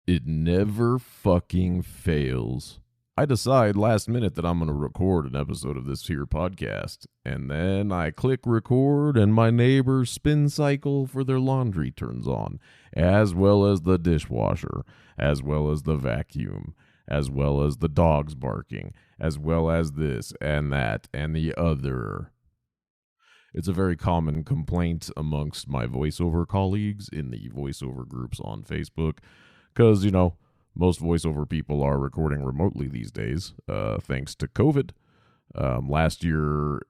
It never fucking fails. I decide last minute that I'm going to record an episode of this here podcast, and then I click record, and my neighbor's spin cycle for their laundry turns on, as well as the dishwasher, as well as the vacuum, as well as the dogs barking, as well as this and that and the other. It's a very common complaint amongst my voiceover colleagues in the voiceover groups on Facebook. Because, most voiceover people are recording remotely these days, thanks to COVID. Last year,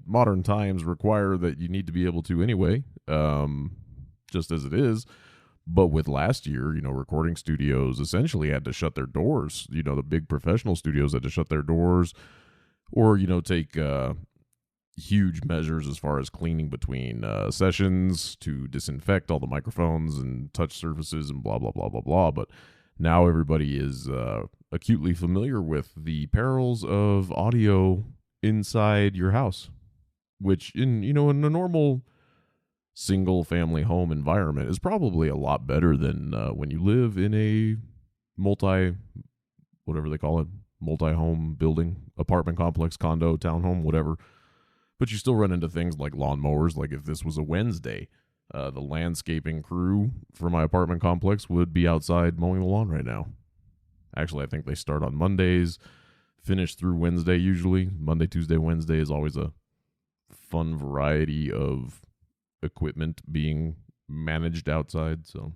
modern times require that you need to be able to anyway, just as it is. But with last year, recording studios essentially had to shut their doors. The big professional studios had to shut their doors or, take huge measures as far as cleaning between sessions to disinfect all the microphones and touch surfaces and blah, blah, blah, blah, blah. But now everybody is acutely familiar with the perils of audio inside your house, which in a normal single family home environment is probably a lot better than when you live in a multi-home building, apartment complex, condo, townhome, whatever. But you still run into things like lawnmowers. Like if this was a Wednesday, the landscaping crew for my apartment complex would be outside mowing the lawn right now. Actually, I think they start on Mondays, finish through Wednesday usually. Monday, Tuesday, Wednesday is always a fun variety of equipment being managed outside. So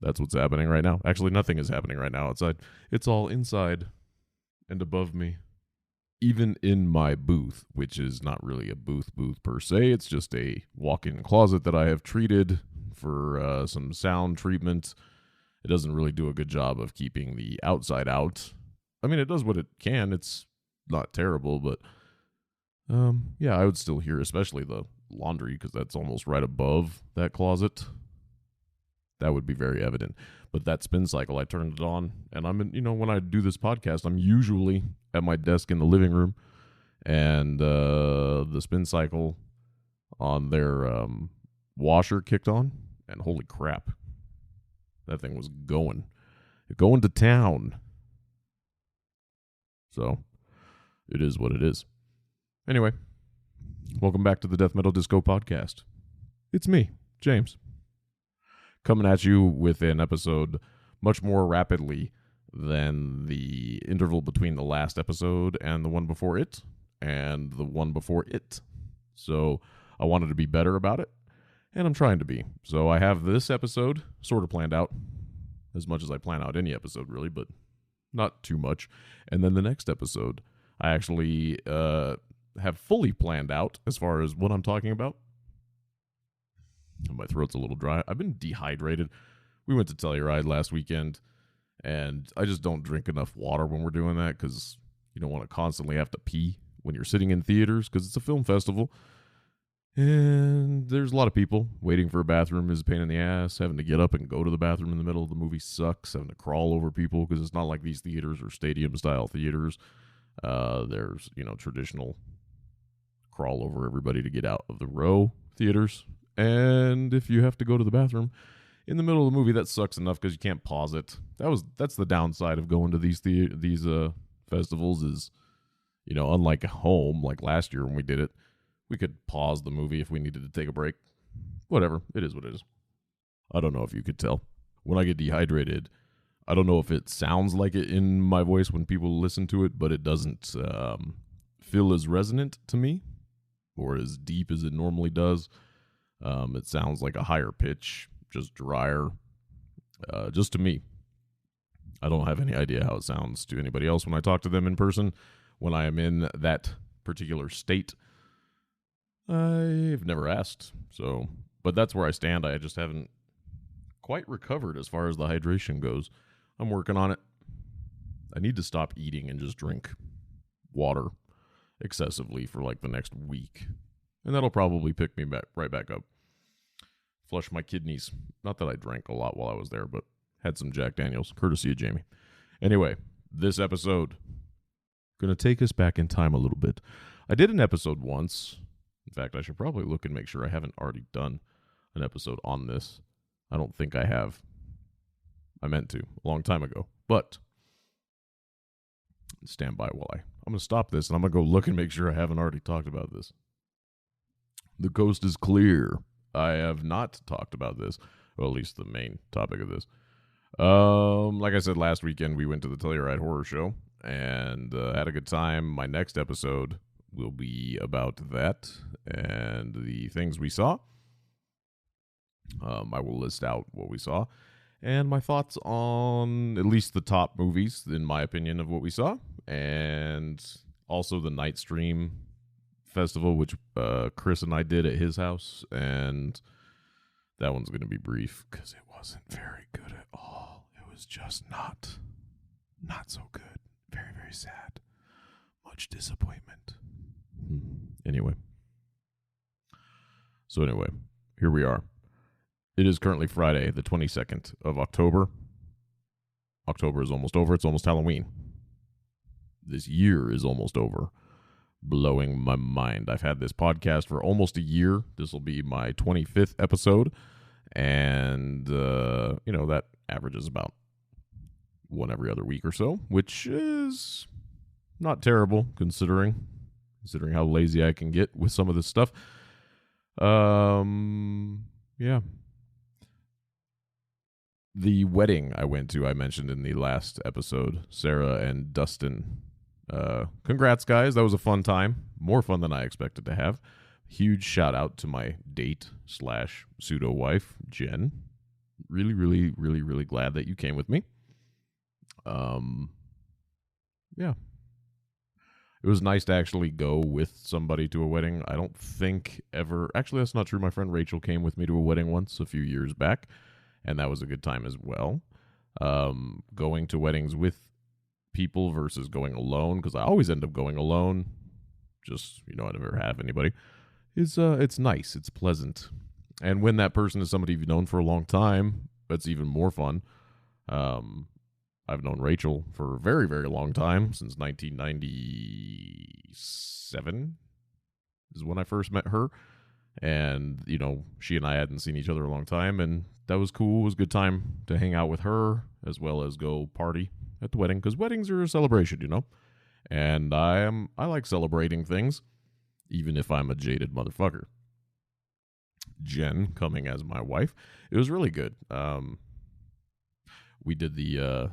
that's what's happening right now. Actually, nothing is happening right now outside. It's all inside and above me. Even in my booth, which is not really a booth per se, it's just a walk-in closet that I have treated for some sound treatment. It doesn't really do a good job of keeping the outside out. I mean, it does what it can. It's not terrible, but I would still hear, especially the laundry, because that's almost right above that closet. That would be very evident. But that spin cycle, I turned it on, and I'm in, when I do this podcast, I'm usually at my desk in the living room, and the spin cycle on their washer kicked on, and holy crap, that thing was going to town. So it is what it is. Anyway, welcome back to the Death Metal Disco Podcast. It's me, James, coming at you with an episode much more rapidly than the interval between the last episode and the one before it and the one before it. So I wanted to be better about it, and I'm trying to be. So I have this episode sort of planned out, as much as I plan out any episode, really, but not too much. And then the next episode, I actually have fully planned out as far as what I'm talking about. My throat's a little dry. I've been dehydrated. We went to Telluride last weekend, and I just don't drink enough water when we're doing that because you don't want to constantly have to pee when you're sitting in theaters because it's a film festival. And there's a lot of people. Waiting for a bathroom is a pain in the ass. Having to get up and go to the bathroom in the middle of the movie sucks. Having to crawl over people because it's not like these theaters are stadium-style theaters. There's, traditional crawl over everybody to get out of the row theaters. And if you have to go to the bathroom in the middle of the movie, that sucks enough because you can't pause it. That's the downside of going to these festivals is, unlike home, like last year when we did it, we could pause the movie if we needed to take a break. Whatever. It is what it is. I don't know if you could tell. When I get dehydrated, I don't know if it sounds like it in my voice when people listen to it, but it doesn't feel as resonant to me or as deep as it normally does. It sounds like a higher pitch, just drier, just to me. I don't have any idea how it sounds to anybody else when I talk to them in person. When I am in that particular state, I've never asked. But that's where I stand. I just haven't quite recovered as far as the hydration goes. I'm working on it. I need to stop eating and just drink water excessively for like the next week. And that'll probably pick me right back up. Flush my kidneys. Not that I drank a lot while I was there, but had some Jack Daniels, courtesy of Jamie. Anyway, this episode, going to take us back in time a little bit. I did an episode once. In fact, I should probably look and make sure I haven't already done an episode on this. I don't think I have. I meant to a long time ago. But stand by while I'm going to stop this, and I'm going to go look and make sure I haven't already talked about this. The coast is clear. I have not talked about this, or at least the main topic of this. Like I said, last weekend we went to the Telluride Horror Show and had a good time. My next episode will be about that and the things we saw. I will list out what we saw and my thoughts on at least the top movies, in my opinion, of what we saw, and also the Night Stream Festival, which Chris and I did at his house, and that one's going to be brief because it wasn't very good at all. It was just not so good. Very, very sad. Much disappointment. Anyway. Here we are. It is currently Friday, the 22nd of October. October is almost over. It's almost Halloween. This year is almost over. Blowing my mind. I've had this podcast for almost a year. This will be my 25th episode. And, that averages about one every other week or so, which is not terrible considering how lazy I can get with some of this stuff. Yeah. The wedding I went to, I mentioned in the last episode, Sarah and Dustin. Congrats, guys. That was a fun time. More fun than I expected to have. Huge shout out to my date / pseudo wife, Jen. Really, really, really, really glad that you came with me. Yeah. It was nice to actually go with somebody to a wedding. I don't think ever... Actually, that's not true. My friend Rachel came with me to a wedding once a few years back, and that was a good time as well. Going to weddings with people versus going alone, because I always end up going alone. Just, I never have anybody. It's nice. It's pleasant. And when that person is somebody you've known for a long time, that's even more fun. I've known Rachel for a very, very long time, since 1997 is when I first met her. And, she and I hadn't seen each other a long time, and that was cool. It was a good time to hang out with her, as well as go party at the wedding, because weddings are a celebration, And I like celebrating things, even if I'm a jaded motherfucker. Jen coming as my wife, it was really good. We did they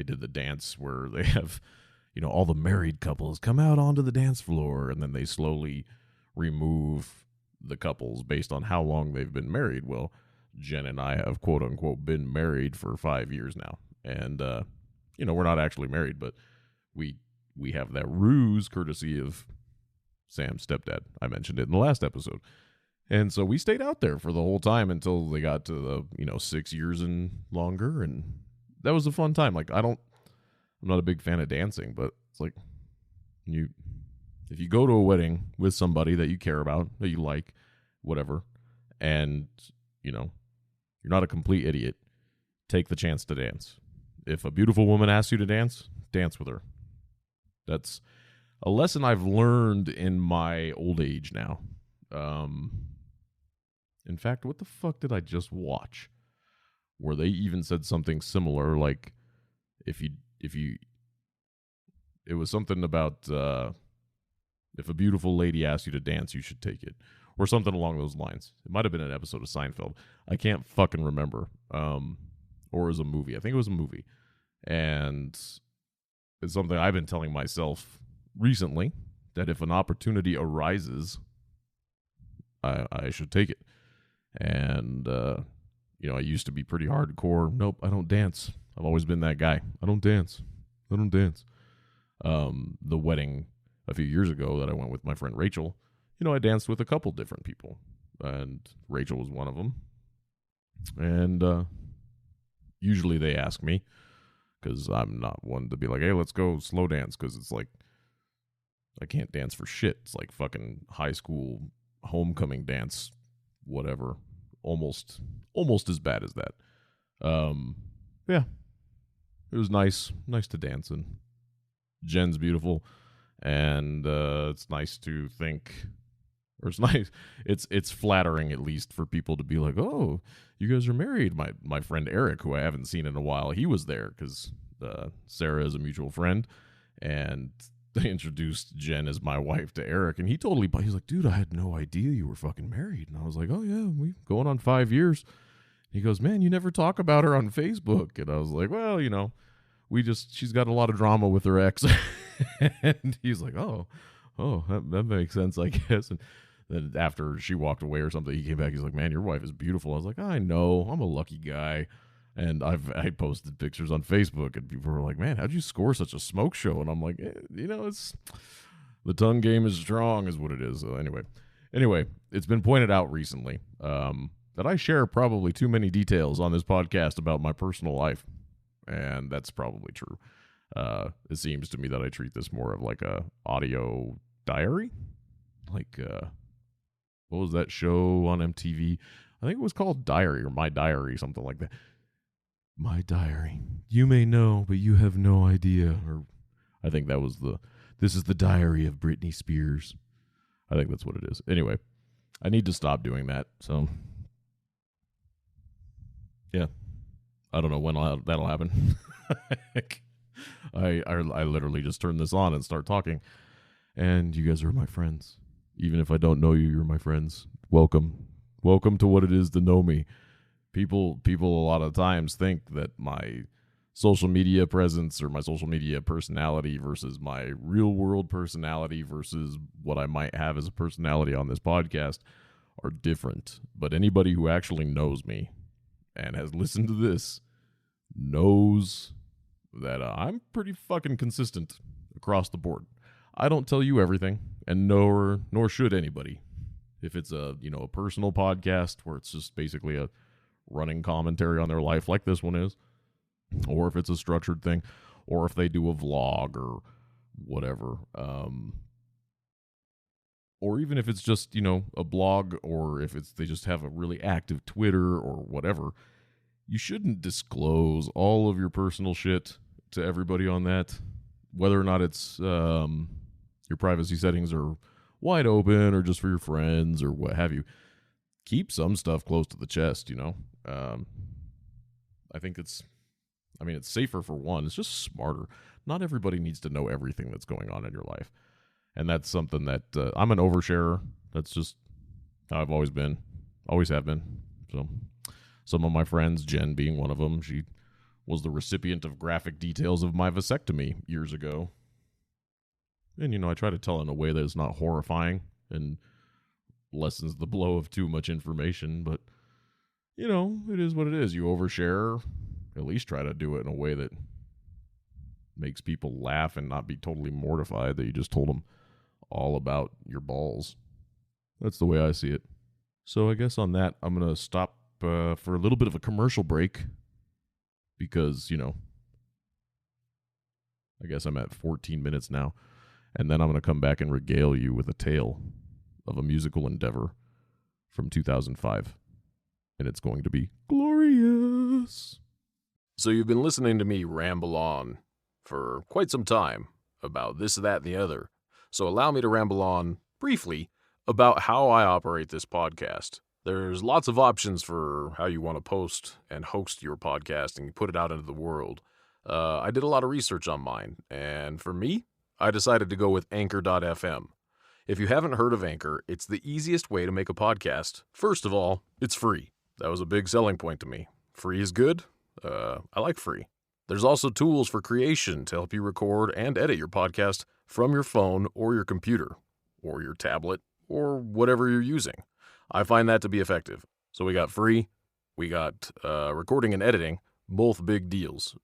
did the dance where they have, all the married couples come out onto the dance floor, and then they slowly remove the couples based on how long they've been married. Well, Jen and I have, quote unquote, been married for 5 years now. And, we're not actually married, but we have that ruse courtesy of Sam's stepdad. I mentioned it in the last episode. And so we stayed out there for the whole time until they got to the, 6 years and longer. And that was a fun time. Like, I'm not a big fan of dancing, but it's like if you go to a wedding with somebody that you care about, that you like, whatever, and, you're not a complete idiot, take the chance to dance. If a beautiful woman asks you to dance, dance with her. That's a lesson I've learned in my old age now. In fact, what the fuck did I just watch? Where they even said something similar, like it was something about if a beautiful lady asks you to dance, you should take it, or something along those lines. It might have been an episode of Seinfeld. I can't fucking remember. Or it was a movie. I think it was a movie, and it's something I've been telling myself recently, that if an opportunity arises, I should take it. And I used to be pretty hardcore. Nope, I don't dance. I've always been that guy. I don't dance. The wedding a few years ago that I went with my friend Rachel, I danced with a couple different people, and Rachel was one of them. And usually they ask me, because I'm not one to be like, hey, let's go slow dance, because it's like, I can't dance for shit. It's like fucking high school homecoming dance, whatever. Almost as bad as that. Yeah. It was nice to dance, and Jen's beautiful, and it's nice to think Or it's nice. It's flattering, at least, for people to be like, oh, you guys are married. My friend Eric, who I haven't seen in a while, he was there because Sarah is a mutual friend, and they introduced Jen as my wife to Eric, and he's like, dude, I had no idea you were fucking married. And I was like, oh yeah, we going on 5 years. He goes, man, you never talk about her on Facebook. And I was like, well, she's got a lot of drama with her ex. And he's like, oh, that makes sense, I guess. And then after she walked away or something, he came back. He's like, man, your wife is beautiful. I was like, I know, I'm a lucky guy. And I posted pictures on Facebook, and people were like, man, how'd you score such a smoke show? And I'm like, it's the tongue game is strong is what it is. So anyway, it's been pointed out recently that I share probably too many details on this podcast about my personal life. And that's probably true. It seems to me that I treat this more of like a audio diary. Like, what was that show on MTV? I think it was called Diary or My Diary, something like that. My Diary. You may know, but you have no idea. Or I think that was this is the diary of Britney Spears. I think that's what it is. Anyway, I need to stop doing that. So, yeah. I don't know when that'll happen. I literally just turn this on and start talking. And you guys are my friends. Even if I don't know you, you're my friends. Welcome. Welcome to what it is to know me. People a lot of times think that my social media presence or my social media personality versus my real world personality versus what I might have as a personality on this podcast are different. But anybody who actually knows me and has listened to this knows that I'm pretty fucking consistent across the board. I don't tell you everything, and nor should anybody. If it's a personal podcast where it's just basically a running commentary on their life like this one is, or if it's a structured thing, or if they do a vlog or whatever, or even if it's just, a blog, or if they just have a really active Twitter or whatever, you shouldn't disclose all of your personal shit to everybody on that, whether or not it's your privacy settings are wide open or just for your friends or what have you. Keep some stuff close to the chest, I think it's safer for one. It's just smarter. Not everybody needs to know everything that's going on in your life. And that's something that I'm an oversharer. That's just how I've always been. Always have been. So some of my friends, Jen being one of them, she was the recipient of graphic details of my vasectomy years ago. And, I try to tell in a way that is not horrifying and lessens the blow of too much information. But, it is what it is. You overshare. At least try to do it in a way that makes people laugh and not be totally mortified that you just told them all about your balls. That's the way I see it. So I guess on that, I'm going to stop for a little bit of a commercial break because, I guess I'm at 14 minutes now. And then I'm going to come back and regale you with a tale of a musical endeavor from 2005. And it's going to be glorious. So you've been listening to me ramble on for quite some time about this, that, and the other. So allow me to ramble on briefly about how I operate this podcast. There's lots of options for how you want to post and host your podcast and put it out into the world. I did a lot of research on mine, and for me, I decided to go with Anchor.fm. If you haven't heard of Anchor, it's the easiest way to make a podcast. First of all, it's free. That was a big selling point to me. Free is good. I like free. There's also tools for creation to help you record and edit your podcast from your phone or your computer or your tablet or whatever you're using. I find that to be effective. So we got free, we got recording and editing, both big deals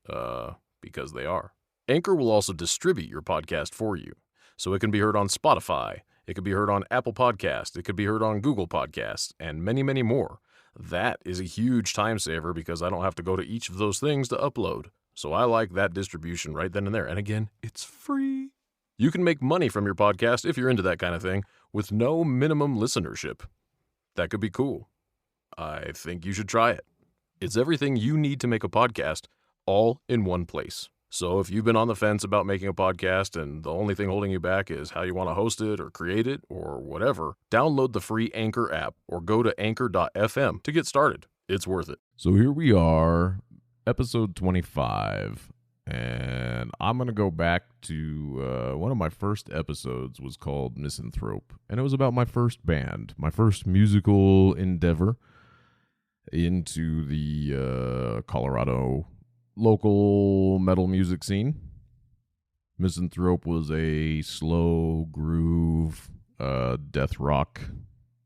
because they are. Anchor will also distribute your podcast for you. So it can be heard on Spotify, it could be heard on Apple Podcasts, it could be heard on Google Podcasts, and many, many more. That is a huge time saver because I don't have to go to each of those things to upload. So I like that distribution right then and there. And again, it's free. You can make money from your podcast if you're into that kind of thing with no minimum listenership. That could be cool. I think you should try it. It's everything you need to make a podcast all in one place. So if you've been on the fence about making a podcast and the only thing holding you back is how you want to host it or create it or whatever, download the free Anchor app or go to anchor.fm to get started. It's worth it. So here we are, episode 25, and I'm going to go back to one of my first episodes was called Misanthrope, and it was about my first band, my first musical endeavor into the Colorado local metal music scene. Misanthrope was a slow groove death rock,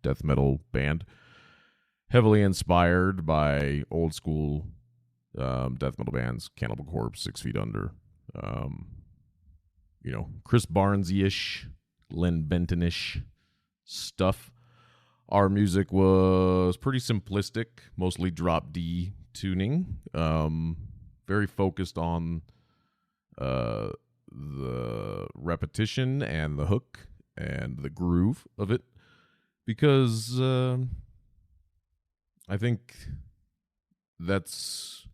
death metal band, heavily inspired by old school death metal bands, Cannibal Corpse, 6 Feet Under, Chris Barnesy-ish, Len Benton-ish stuff. Our music was pretty simplistic, mostly drop D tuning, very focused on the repetition and the hook and the groove of it, because I think that's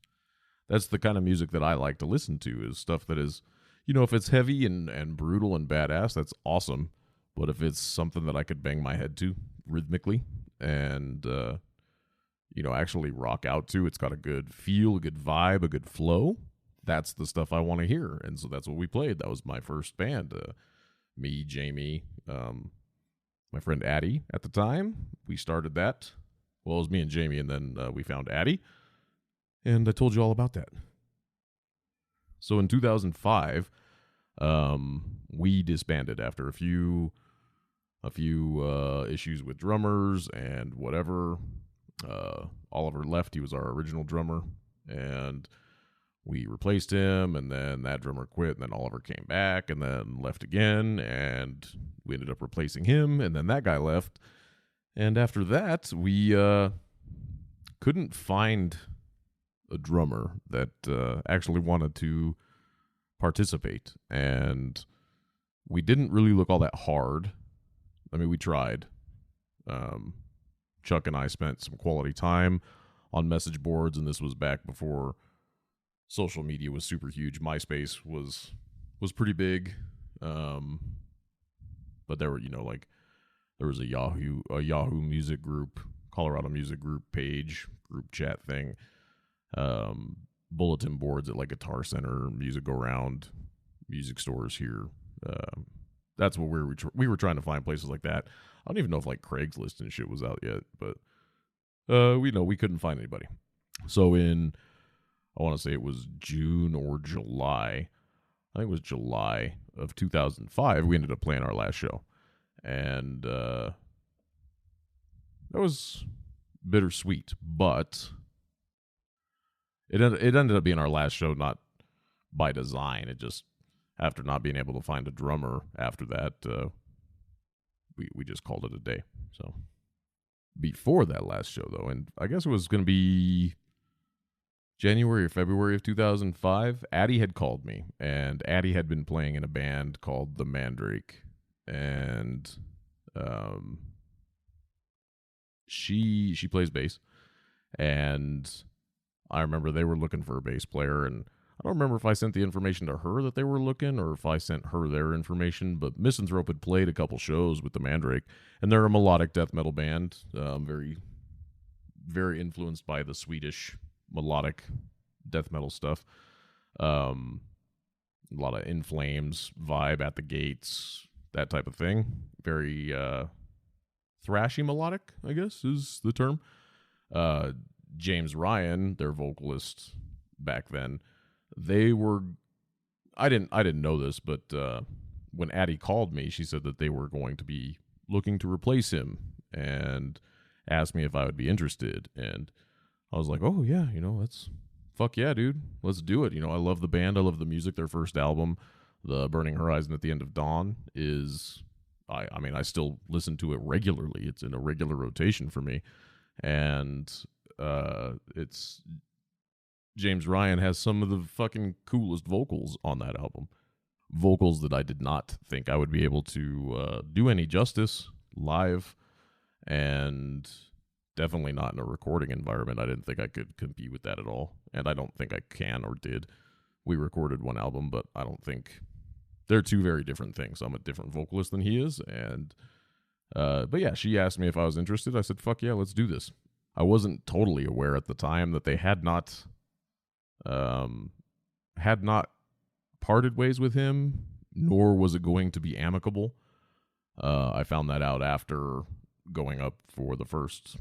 the kind of music that I like to listen to, is stuff that is, if it's heavy and brutal and badass, that's awesome. But if it's something that I could bang my head to rhythmically and, actually rock out to, it's got a good feel, a good vibe, a good flow, that's the stuff I want to hear. And so that's what we played. That was my first band. Me, Jamie, my friend Addie at the time. We started that. Well, it was me and Jamie, and then we found Addie. And I told you all about that. So in 2005, we disbanded after a few issues with drummers and whatever. Oliver left. He was our original drummer, and we replaced him, and then that drummer quit, and then Oliver came back and then left again, and we ended up replacing him, and then that guy left. And after that, we couldn't find a drummer that actually wanted to participate, and we didn't really look all that hard. I mean, we tried. Chuck and I spent some quality time on message boards, and this was back before social media was super huge. MySpace was pretty big, but there were, there was a Yahoo music group, Colorado music group page, group chat thing, bulletin boards at like Guitar Center, Music Around, music stores here. That's what we were trying to find, places like that. I don't even know if like Craigslist and shit was out yet, but we couldn't find anybody. So I want to say it was June or July. I think it was July of 2005. We ended up playing our last show, and that was bittersweet. But it ended up being our last show, not by design. It just, after not being able to find a drummer after that, we just called it a day. So before that last show, though, and I guess it was going to be January or February of 2005, Addie had called me, and Addie had been playing in a band called the Mandrake, and she plays bass, and I remember they were looking for a bass player, and I don't remember if I sent the information to her that they were looking or if I sent her their information, but Misanthrope had played a couple shows with the Mandrake, and they're a melodic death metal band, very, very influenced by the Swedish melodic death metal stuff. A lot of In Flames vibe, At the Gates, that type of thing. Very thrashy melodic, I guess is the term. James Ryan, their vocalist back then, they were, I didn't know this, but when Addie called me, she said that they were going to be looking to replace him and asked me if I would be interested. And I was like, oh yeah, that's fuck yeah, dude, let's do it. I love the band, I love the music. Their first album, The Burning Horizon at the End of Dawn, is, I mean, I still listen to it regularly. It's in a regular rotation for me. And it's, James Ryan has some of the fucking coolest vocals on that album. Vocals that I did not think I would be able to do any justice live, and definitely not in a recording environment. I didn't think I could compete with that at all, and I don't think I can or did. we recorded one album, but I don't think they're two very different things. I'm a different vocalist than he is, and but yeah, she asked me if I was interested. I said, "Fuck yeah, let's do this." I wasn't totally aware at the time that they had not parted ways with him, nor was it going to be amicable. I found that out after going up for the first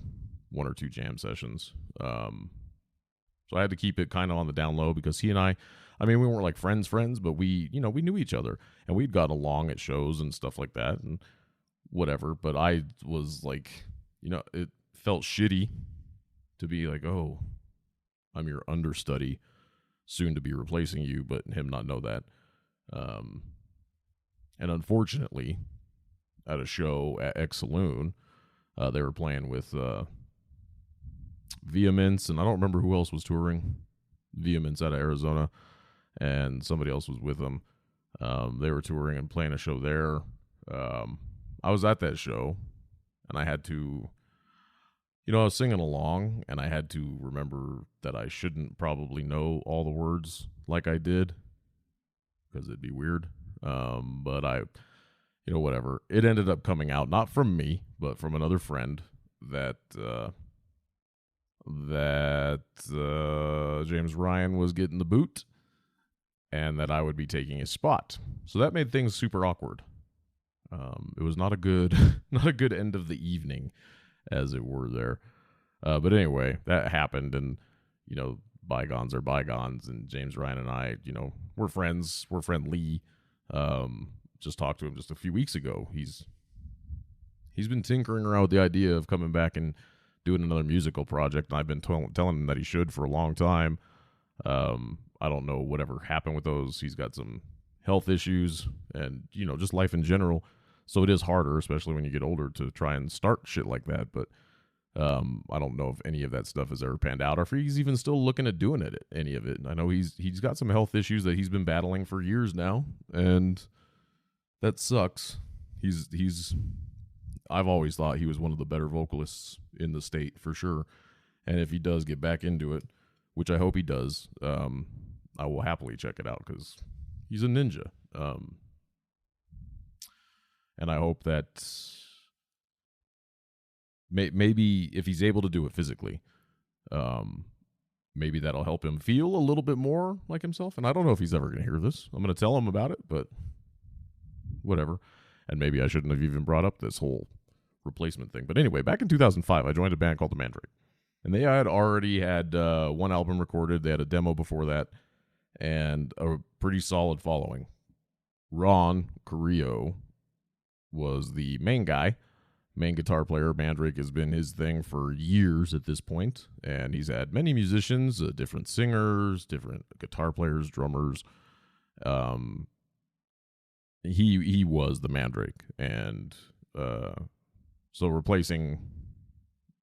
one or two jam sessions. So I had to keep it kind of on the down low because he and I mean, we weren't like friends, but we knew each other and we'd got along at shows and stuff like that and whatever. But I was like, it felt shitty to be like, oh, I'm your understudy, soon to be replacing you, but him not know that. And unfortunately, at a show at X Saloon, they were playing with Vehemence, and I don't remember who else was touring. Vehemence out of Arizona, and somebody else was with them. They were touring and playing a show there. I was at that show, and I had to, I was singing along, and I had to remember that I shouldn't probably know all the words like I did, because it'd be weird. But I, whatever. It ended up coming out, not from me, but from another friend that James Ryan was getting the boot and that I would be taking his spot. So that made things super awkward. It was not a good end of the evening, as it were there. But anyway, that happened, and bygones are bygones. And James Ryan and I, we're friends. We're friendly. Just talked to him just a few weeks ago. He's been tinkering around with the idea of coming back and doing another musical project, and I've been telling him that he should for a long time. I don't know whatever happened with those. He's got some health issues and, just life in general. So it is harder, especially when you get older, to try and start shit like that. But I don't know if any of that stuff has ever panned out or if he's even still looking at doing it, any of it. And I know he's got some health issues that he's been battling for years now, and that sucks. I've always thought he was one of the better vocalists in the state, for sure. And if he does get back into it, which I hope he does, I will happily check it out because he's a ninja. And I hope that maybe if he's able to do it physically, maybe that'll help him feel a little bit more like himself. And I don't know if he's ever going to hear this. I'm going to tell him about it, but whatever. And maybe I shouldn't have even brought up this whole replacement thing. But anyway, back in 2005, I joined a band called the Mandrake. And they had already had one album recorded. They had a demo before that and a pretty solid following. Ron Carrillo was the main guy, main guitar player. Mandrake has been his thing for years at this point, and he's had many musicians, different singers, different guitar players, drummers. He was the Mandrake, and so replacing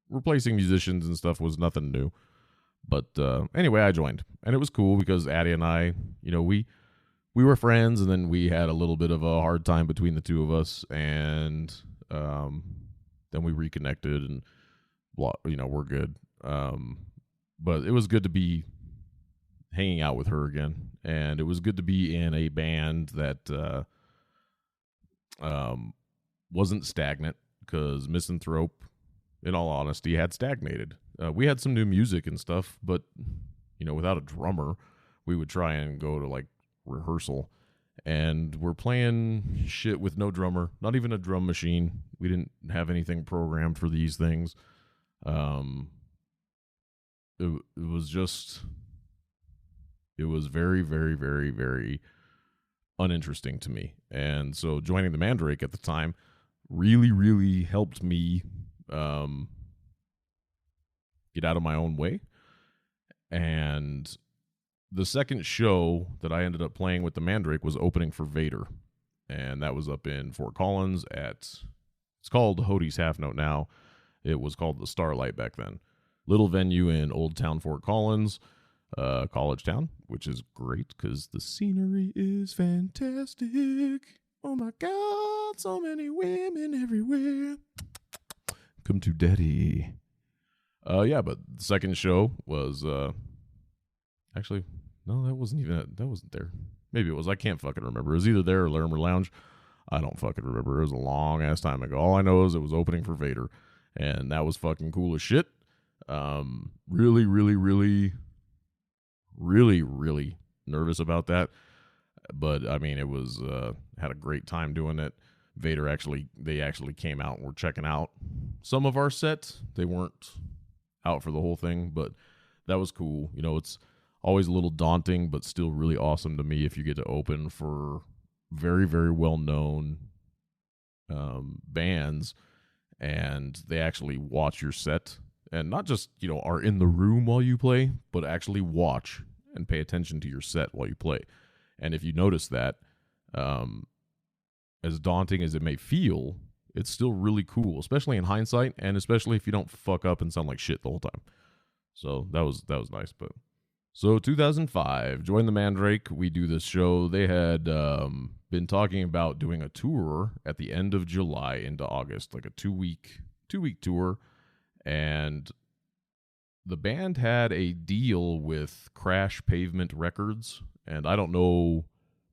musicians and stuff was nothing new. But anyway, I joined, and it was cool because Addie and I, we were friends, and then we had a little bit of a hard time between the two of us, and then we reconnected, and we're good. But it was good to be hanging out with her again, and it was good to be in a band that wasn't stagnant, because Misanthrope, in all honesty, had stagnated. We had some new music and stuff, but without a drummer, we would try and go to like rehearsal, and we're playing shit with no drummer, not even a drum machine. We didn't have anything programmed for these things. It was very, very, very, very uninteresting to me. And so joining the Mandrake at the time really, really helped me get out of my own way. And the second show that I ended up playing with the Mandrake was opening for Vader. And that was up in Fort Collins it's called Hodie's Half Note now. It was called the Starlight back then. Little venue in Old Town Fort Collins, college town, which is great because the scenery is fantastic. Oh my God, so many women everywhere. Come to daddy. Yeah, but the second show was actually No, that wasn't there. Maybe it was. I can't fucking remember. It was either there or Larimer Lounge. I don't fucking remember. It was a long ass time ago. All I know is it was opening for Vader, and that was fucking cool as shit. Really, really, really, really, really nervous about that. But I mean, it was had a great time doing it. Vader they actually came out and were checking out some of our sets. They weren't out for the whole thing, but that was cool. You know, it's always a little daunting, but still really awesome to me if you get to open for very, very well known bands, and they actually watch your set and not just, you know, are in the room while you play, but actually watch and pay attention to your set while you play. And if you notice that, as daunting as it may feel, it's still really cool, especially in hindsight, and especially if you don't fuck up and sound like shit the whole time. So that was nice. But so 2005, joined the Mandrake. We do this show. They had been talking about doing a tour at the end of July into August, like a two-week tour. And the band had a deal with Crash Pavement Records, and I don't know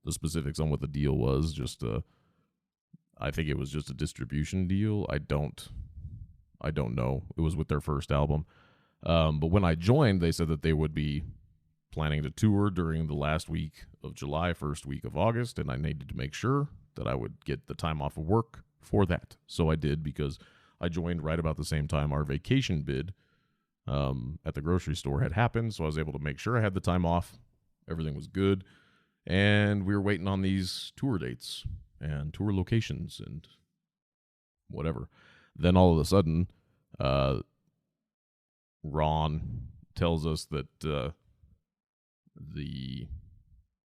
the specifics on what the deal was. I think it was just a distribution deal. I don't know. It was with their first album. But when I joined, they said that they would be planning to tour during the last week of July, first week of August, and I needed to make sure that I would get the time off of work for that. So I did, because I joined right about the same time our vacation bid at the grocery store had happened, so I was able to make sure I had the time off. Everything was good, and we were waiting on these tour dates and tour locations and whatever. Then all of a sudden, Ron tells us that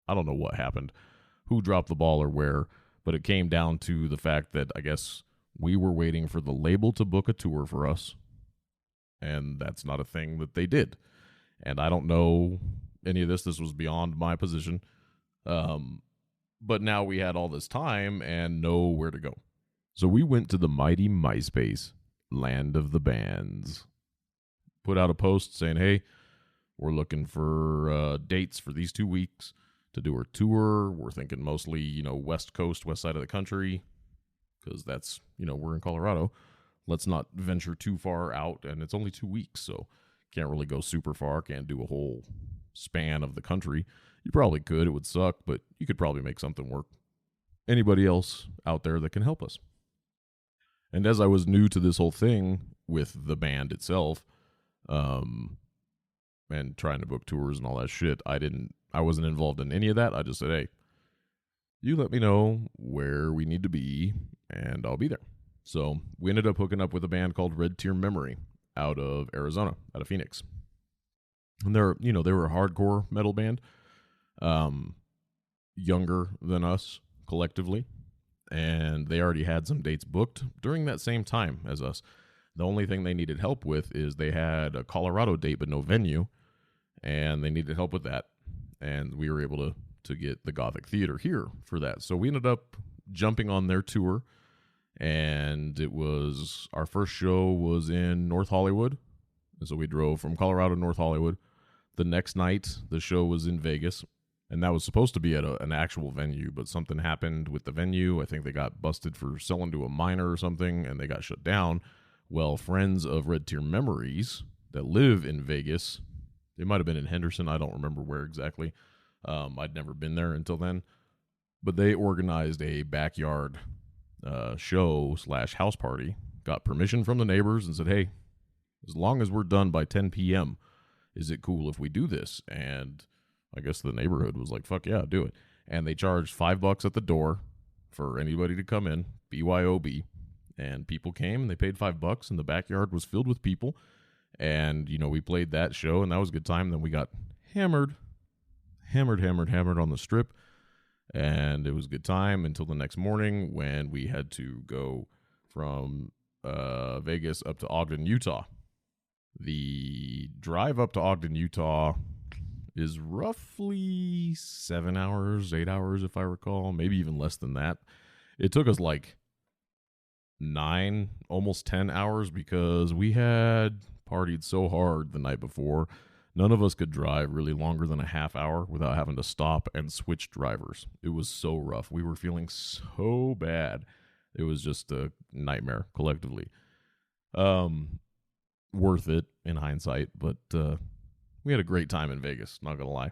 I don't know what happened, who dropped the ball or where, but it came down to the fact that I guess we were waiting for the label to book a tour for us, and that's not a thing that they did. And I don't know any of this. This was beyond my position. But now we had all this time and know where to go. So we went to the mighty MySpace, land of the bands. Put out a post saying, hey, we're looking for dates for these 2 weeks to do our tour. We're thinking mostly, you know, West Coast, west side of the country, because that's, you know, we're in Colorado. Let's not venture too far out, and it's only 2 weeks, so can't really go super far. Can't do a whole span of the country. You probably could. It would suck, but you could probably make something work. Anybody else out there that can help us? And as I was new to this whole thing with the band itself, and trying to book tours and all that shit, I wasn't involved in any of that. I just said, hey, you let me know where we need to be, and I'll be there. So we ended up hooking up with a band called Red Tear Memory out of Arizona, out of Phoenix. And they were a hardcore metal band, younger than us collectively, and they already had some dates booked during that same time as us. The only thing they needed help with is they had a Colorado date but no venue, and they needed help with that. And we were able to get the Gothic Theater here for that. So we ended up jumping on their tour, and it was our first show was in North Hollywood. And so we drove from Colorado to North Hollywood. The next night, the show was in Vegas, and that was supposed to be at an actual venue, but something happened with the venue. I think they got busted for selling to a minor or something, and they got shut down. Well, friends of Red Tear Memories that live in Vegas, they might have been in Henderson. I don't remember where exactly. I'd never been there until then. But they organized a backyard show / house party, got permission from the neighbors, and said, hey, as long as we're done by 10 p.m., is it cool if we do this? And I guess the neighborhood was like, fuck yeah, do it. And they charged $5 at the door for anybody to come in, BYOB. And people came, and they paid $5, and the backyard was filled with people. And, you know, we played that show, and that was a good time. Then we got hammered on the strip. And it was a good time until the next morning when we had to go from Vegas up to Ogden, Utah. The drive up to Ogden, Utah is roughly 7 hours, 8 hours, if I recall, maybe even less than that. It took us like 9, almost 10 hours because we had partied so hard the night before None of us could drive really longer than a half hour without having to stop and switch drivers. It was so rough. We were feeling so bad. It was just a nightmare collectively. Worth it in hindsight, but we had a great time in Vegas, not gonna lie.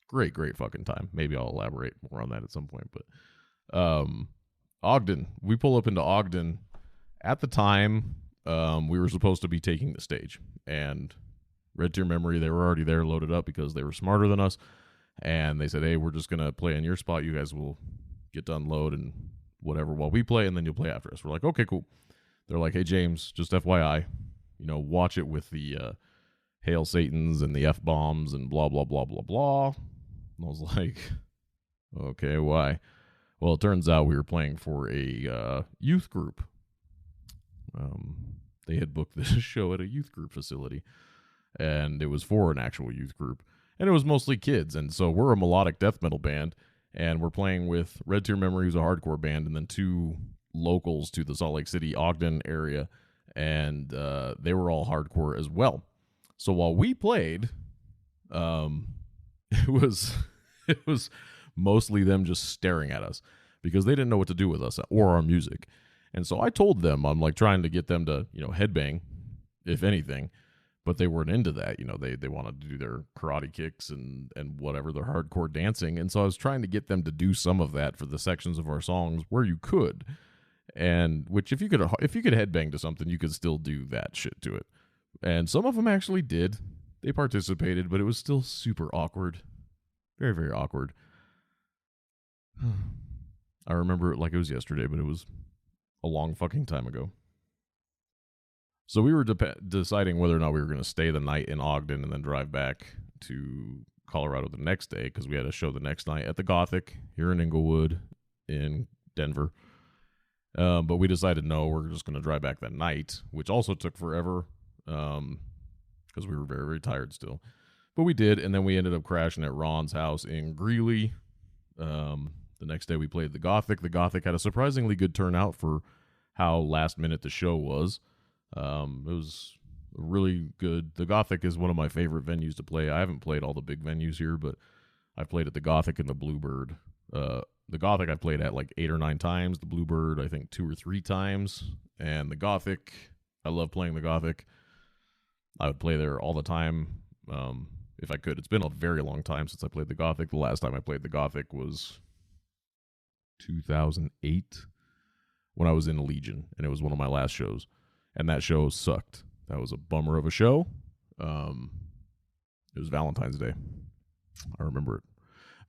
Great fucking time. Maybe I'll elaborate more on that at some point. But Ogden. We pull up into Ogden. At the time, we were supposed to be taking the stage. And Red Tier Memory, they were already there loaded up because they were smarter than us. And they said, hey, we're just gonna play in your spot. You guys will get to unload and whatever while we play, and then you'll play after us. We're like, okay, cool. They're like, hey, James, just FYI, watch it with the Hail Satans and the F-bombs and blah, blah, blah, blah, blah. And I was like, okay, why? Well, it turns out we were playing for a youth group. They had booked this show at a youth group facility, and it was for an actual youth group. And it was mostly kids, and so we're a melodic death metal band, and we're playing with Red Tier Memory, who's a hardcore band, and then two locals to the Salt Lake City, Ogden area, and they were all hardcore as well. So while we played, it was mostly them just staring at us because they didn't know what to do with us or our music. And so I told them, I'm like trying to get them to, headbang, if anything, but they weren't into that. They wanted to do their karate kicks and whatever, their hardcore dancing. And so I was trying to get them to do some of that for the sections of our songs where you could. And which if you could headbang to something, you could still do that shit to it. And some of them actually did. They participated, but it was still super awkward. Very, very awkward. I remember it like it was yesterday, but it was a long fucking time ago. So we were deciding whether or not we were going to stay the night in Ogden and then drive back to Colorado the next day, because we had a show the next night at the Gothic here in Inglewood in Denver. But we decided, no, we're just going to drive back that night, which also took forever because we were very, very tired still. But we did, and then we ended up crashing at Ron's house in Greeley. The next day we played the Gothic. The Gothic had a surprisingly good turnout for how last minute the show was. It was really good. The Gothic is one of my favorite venues to play. I haven't played all the big venues here, but I've played at the Gothic and the Bluebird. The Gothic I played at like 8 or 9 times. The Bluebird, I think 2 or 3 times. And the Gothic, I love playing the Gothic. I would play there all the time if I could. It's been a very long time since I played the Gothic. The last time I played the Gothic was 2008 when I was in Legion, and it was one of my last shows. And that show sucked. That was a bummer of a show. It was Valentine's Day. I remember it.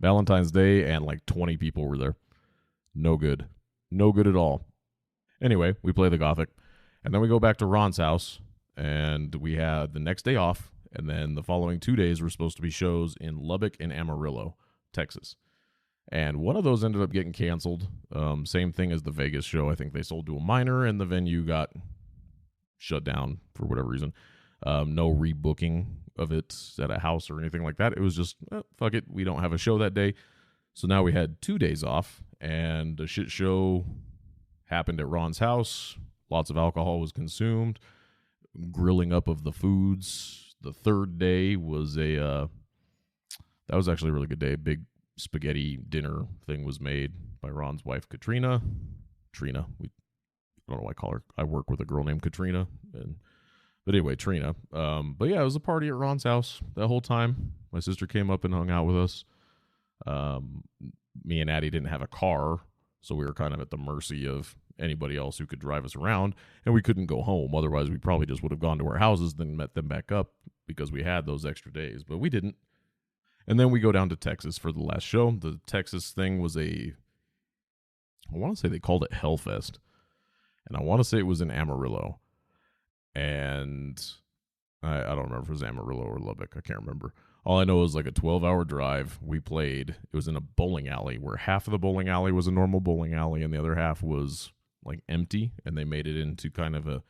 Valentine's Day, and like 20 people were there. No good. No good at all. Anyway, we play the Gothic, and then we go back to Ron's house, and we had the next day off, and then the following 2 days were supposed to be shows in Lubbock and Amarillo, Texas. And one of those ended up getting canceled. Same thing as the Vegas show. I think they sold to a minor, and the venue got shut down for whatever reason. No rebooking of it at a house or anything like that. It was just, fuck it, we don't have a show that day. So now we had 2 days off, and a shit show happened at Ron's house. Lots of alcohol was consumed. Grilling up of the foods. The third day was that was actually a really good day. Big spaghetti dinner thing was made by Ron's wife, Katrina. I don't know why I call her. I work with a girl named Katrina. But anyway, Trina. But yeah, it was a party at Ron's house that whole time. My sister came up and hung out with us. Me and Addie didn't have a car, so we were kind of at the mercy of anybody else who could drive us around, and we couldn't go home. Otherwise, we probably just would have gone to our houses, then met them back up because we had those extra days, but we didn't. And then we go down to Texas for the last show. The Texas thing was I want to say they called it Hellfest, and I want to say it was in Amarillo. And I don't remember if it was Amarillo or Lubbock. I can't remember. All I know is like a 12-hour drive. We played. It was in a bowling alley where half of the bowling alley was a normal bowling alley and the other half was like empty. And they made it into kind of a,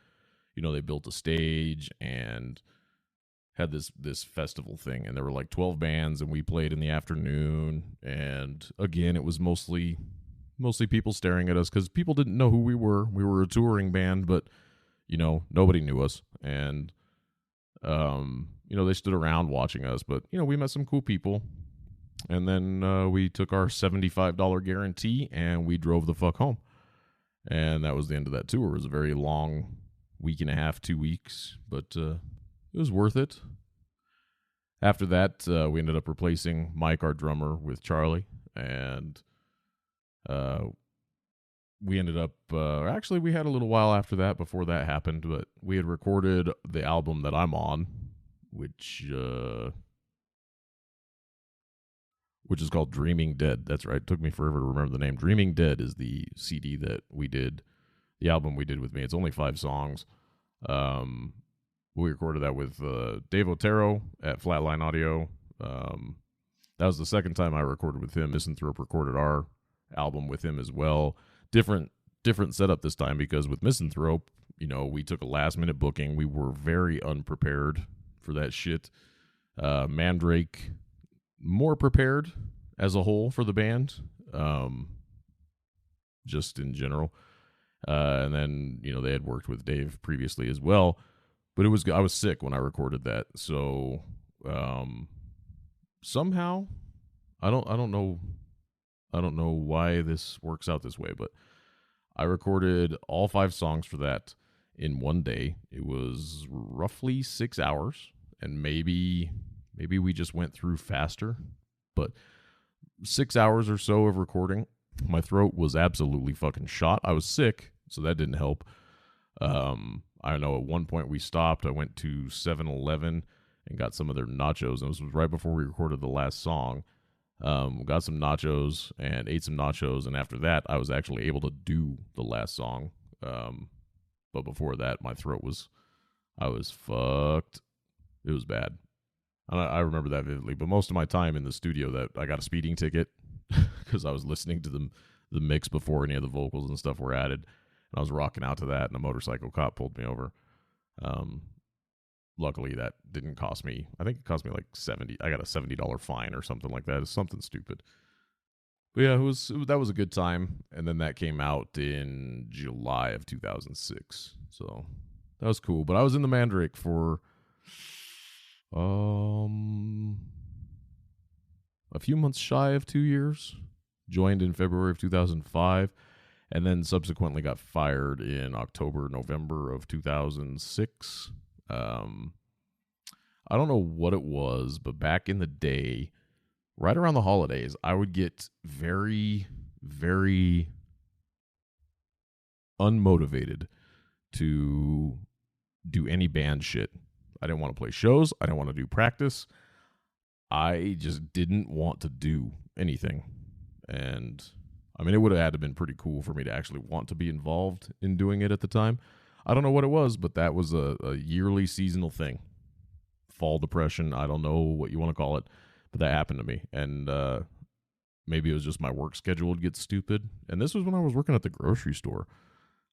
they built a stage and had this festival thing. And there were like 12 bands and we played in the afternoon. And again, it was mostly people staring at us because people didn't know who we were. We were a touring band, but nobody knew us. And they stood around watching us, but, we met some cool people. And then we took our $75 guarantee and we drove the fuck home. And that was the end of that tour. It was a very long week and a half, 2 weeks, but it was worth it. After that, we ended up replacing Mike, our drummer, with Charlie. And we ended up, actually, we had a little while after that before that happened, but we had recorded the album that I'm on, which is called Dreaming Dead. That's right. It took me forever to remember the name. Dreaming Dead is the CD that we did, the album we did with me. It's only 5 songs. We recorded that with Dave Otero at Flatline Audio. That was the second time I recorded with him. Misanthrope recorded our album with him as well. Different setup this time, because with Misanthrope, we took a last-minute booking. We were very unprepared for that shit. Mandrake, more prepared as a whole for the band, just in general. And then, they had worked with Dave previously as well. But I was sick when I recorded that. So somehow, I don't know why this works out this way, but I recorded all 5 songs for that in one day. It was roughly 6 hours, and maybe we just went through faster, but 6 hours or so of recording. My throat was absolutely fucking shot. I was sick, so that didn't help. I know at one point we stopped. I went to 7-Eleven and got some of their nachos, and this was right before we recorded the last song. Got some nachos and ate some nachos, and after that, I was actually able to do the last song. But before that, I was fucked. It was bad. I remember that vividly. But most of my time in the studio, that I got a speeding ticket because I was listening to the mix before any of the vocals and stuff were added, and I was rocking out to that, and a motorcycle cop pulled me over. Luckily, that didn't cost me. I think it cost me like $70. I got a $70 fine or something like that. It's something stupid. But yeah, that was a good time. And then that came out in July of 2006. So that was cool. But I was in the Mandrake for a few months shy of 2 years. Joined in February of 2005. And then subsequently got fired in November of 2006. I don't know what it was, but back in the day, right around the holidays, I would get very, very unmotivated to do any band shit. I didn't want to play shows. I didn't want to do practice. I just didn't want to do anything. And I mean, it would have had to been pretty cool for me to actually want to be involved in doing it at the time. I don't know what it was, but that was a yearly seasonal thing. Fall depression, I don't know what you want to call it, but that happened to me. And maybe it was just my work schedule would get stupid. And this was when I was working at the grocery store.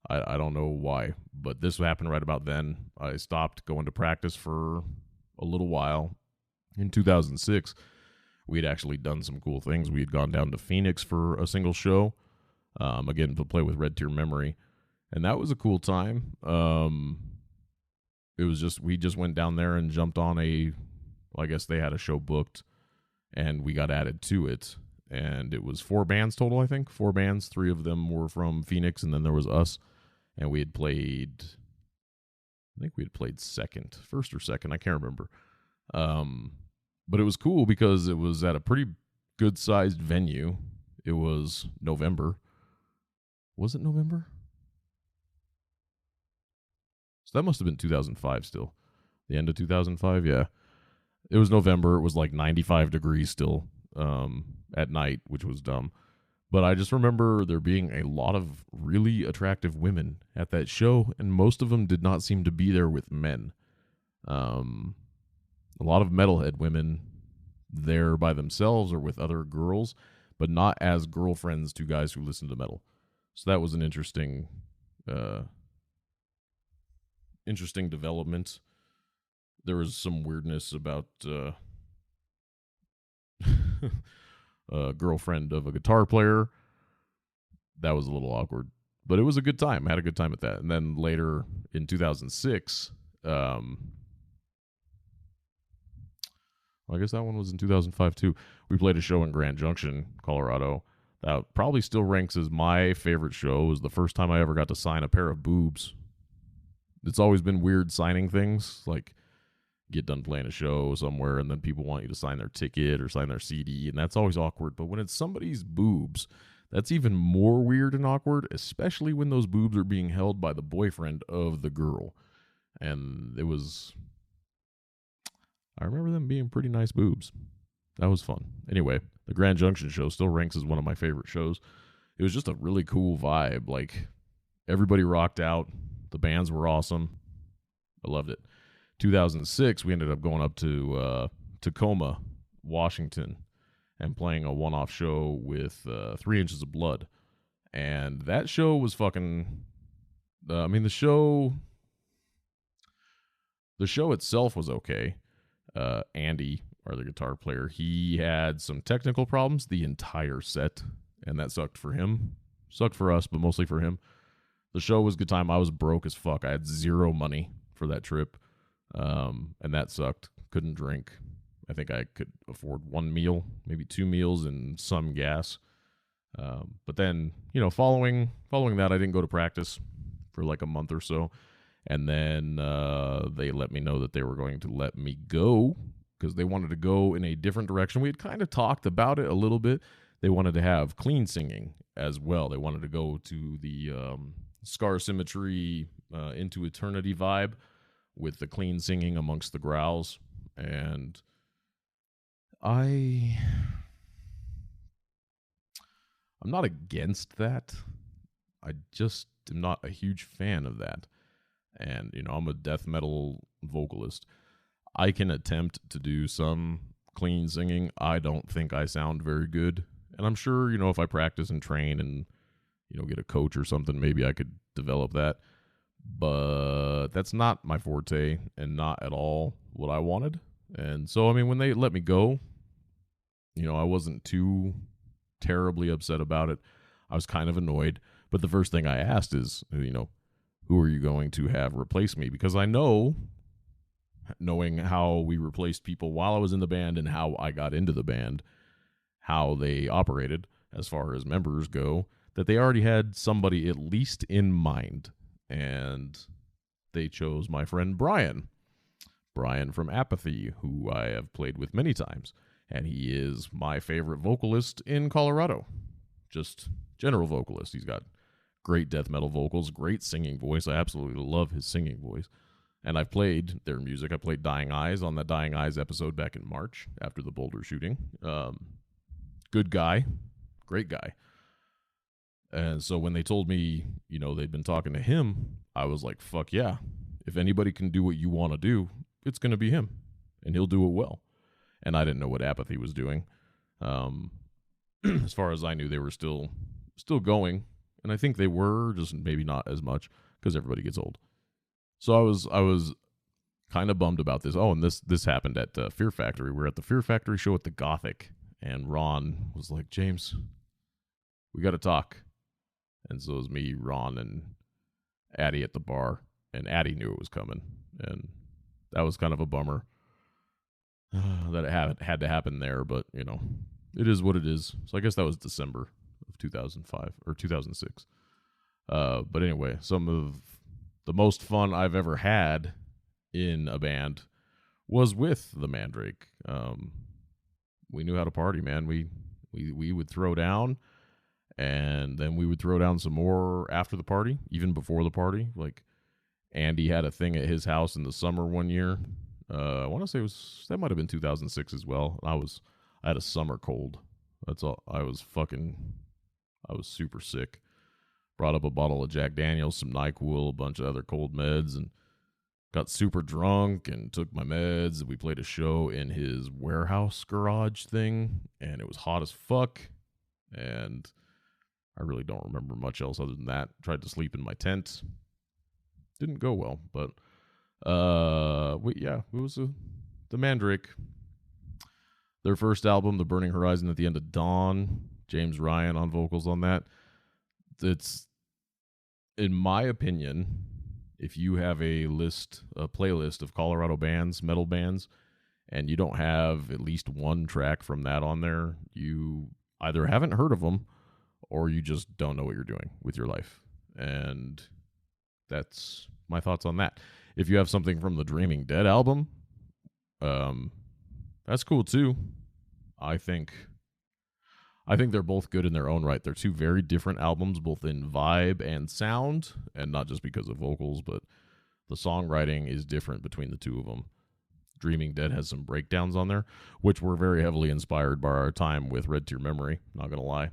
I don't know why, but this happened right about then. I stopped going to practice for a little while. In 2006, we had actually done some cool things. We had gone down to Phoenix for a single show, again, to play with Red Tear Memory. And that was a cool time. It was just, we just went down there and jumped on I guess they had a show booked, and we got added to it. And it was 4 bands total, I think. 4 bands. 3 of them were from Phoenix, and then there was us. And we had played, I think we had played first or second, I can't remember. But it was cool because it was at a pretty good-sized venue. It was November. Was it November? So that must have been 2005 still. The end of 2005, yeah. It was November. It was like 95 degrees still at night, which was dumb. But I just remember there being a lot of really attractive women at that show, and most of them did not seem to be there with men. A lot of metalhead women there by themselves or with other girls, but not as girlfriends to guys who listen to metal. So that was an interesting development. There was some weirdness about a girlfriend of a guitar player. That was a little awkward, but it was a good time. I had a good time at that. And then later in 2006, I guess that one was in 2005 too. We played a show in Grand Junction, Colorado. That probably still ranks as my favorite show. It was the first time I ever got to sign a pair of boobs. It's always been weird signing things, like get done playing a show somewhere and then people want you to sign their ticket or sign their CD, and that's always awkward. But when it's somebody's boobs, that's even more weird and awkward, especially when those boobs are being held by the boyfriend of the girl. And I remember them being pretty nice boobs. That was fun. Anyway, the Grand Junction show still ranks as one of my favorite shows. It was just a really cool vibe. Like, everybody rocked out. The bands were awesome. I loved it. 2006, we ended up going up to Tacoma, Washington, and playing a one-off show with 3 Inches of Blood. And that show was fucking... the show itself was okay. Andy, the guitar player, he had some technical problems the entire set, and that sucked for him. Sucked for us, but mostly for him. The show was a good time. I was broke as fuck. I had zero money for that trip, and that sucked. Couldn't drink. I think I could afford one meal, maybe 2 meals, and some gas. But then, following that, I didn't go to practice for like a month or so. And then they let me know that they were going to let me go because they wanted to go in a different direction. We had kind of talked about it a little bit. They wanted to have clean singing as well. They wanted to go to the Scar Symmetry Into Eternity vibe with the clean singing amongst the growls. And I'm not against that. I just am not a huge fan of that. And, I'm a death metal vocalist. I can attempt to do some clean singing. I don't think I sound very good. And I'm sure, if I practice and train and, get a coach or something, maybe I could develop that. But that's not my forte and not at all what I wanted. And so, when they let me go, I wasn't too terribly upset about it. I was kind of annoyed. But the first thing I asked is, who are you going to have replace me? Because I knowing how we replaced people while I was in the band and how I got into the band, how they operated as far as members go, that they already had somebody at least in mind. And they chose my friend Brian from Apathy, who I have played with many times. And he is my favorite vocalist in Colorado. Just general vocalist. He's got great death metal vocals, great singing voice. I absolutely love his singing voice. And I've played their music. I played Dying Eyes on that Dying Eyes episode back in March after the Boulder shooting. Good guy. Great guy. And so when they told me, they'd been talking to him, I was like, fuck yeah. If anybody can do what you want to do, it's going to be him. And he'll do it well. And I didn't know what Apathy was doing. As far as I knew, they were still going. And I think they were, just maybe not as much, because everybody gets old. So I was kind of bummed about this. Oh, and this happened at Fear Factory. We're at the Fear Factory show at the Gothic, and Ron was like, James, we got to talk. And so it was me, Ron, and Addie at the bar. And Addie knew it was coming. And that was kind of a bummer that it had to happen there. But, it is what it is. So I guess that was December of 2005 or 2006. But anyway, some of the most fun I've ever had in a band was with the Mandrake. We knew how to party, man. We would throw down, and then we would throw down some more after the party, even before the party. Like, Andy had a thing at his house in the summer one year. I want to say that might have been 2006 as well. I had a summer cold. That's all. I was super sick. Brought up a bottle of Jack Daniels, some NyQuil, a bunch of other cold meds, and got super drunk and took my meds. We played a show in his warehouse garage thing, and it was hot as fuck. And I really don't remember much else other than that. Tried to sleep in my tent. Didn't go well, but it was the Mandrake. Their first album, The Burning Horizon at the End of Dawn. James Ryan on vocals on that. It's, in my opinion, if you have a playlist of Colorado bands, metal bands, and you don't have at least one track from that on there, you either haven't heard of them or you just don't know what you're doing with your life. And that's my thoughts on that. If you have something from the Dreaming Dead album, that's cool too. I think they're both good in their own right. They're two very different albums, both in vibe and sound, and not just because of vocals, but the songwriting is different between the two of them. Dreaming Dead has some breakdowns on there, which were very heavily inspired by our time with Red Tear Memory, not going to lie.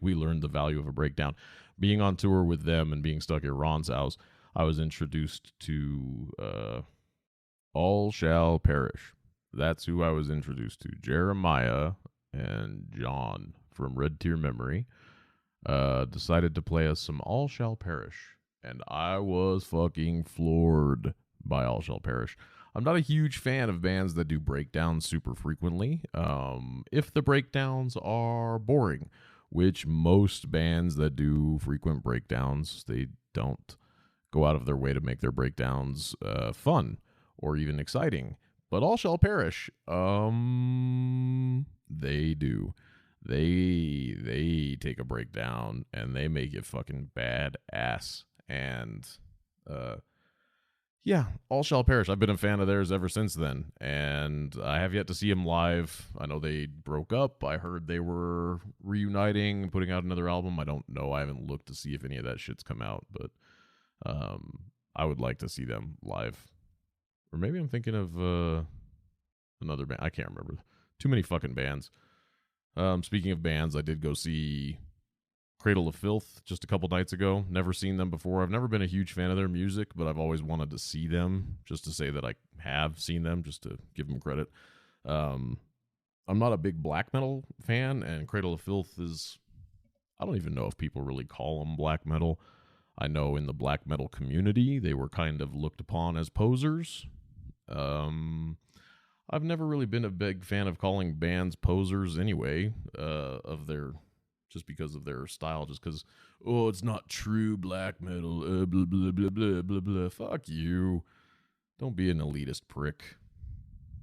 We learned the value of a breakdown. Being on tour with them and being stuck at Ron's house, I was introduced to All Shall Perish. That's who I was introduced to. Jeremiah and John from Red Tear Memory decided to play us some All Shall Perish, and I was fucking floored by All Shall Perish. I'm not a huge fan of bands that do breakdowns super frequently, if the breakdowns are boring, which most bands that do frequent breakdowns, they don't go out of their way to make their breakdowns fun or even exciting. But All Shall Perish, they do. They take a breakdown and they make it fucking badass. And yeah, All Shall Perish. I've been a fan of theirs ever since then, and I have yet to see them live. I know they broke up. I heard they were reuniting, putting out another album. I don't know. I haven't looked to see if any of that shit's come out, but I would like to see them live. Or maybe I'm thinking of another band. I can't remember. Too many fucking bands. Speaking of bands, I did go see Cradle of Filth just a couple nights ago. Never seen them before. I've never been a huge fan of their music, but I've always wanted to see them, just to say that I have seen them, just to give them credit. I'm not a big black metal fan, and Cradle of Filth is... I don't even know if people really call them black metal. I know in the black metal community, they were kind of looked upon as posers. I've never really been a big fan of calling bands posers anyway, just because of their style, just because, oh, it's not true black metal, blah, blah, blah, blah, blah, blah. Fuck you. Don't be an elitist prick.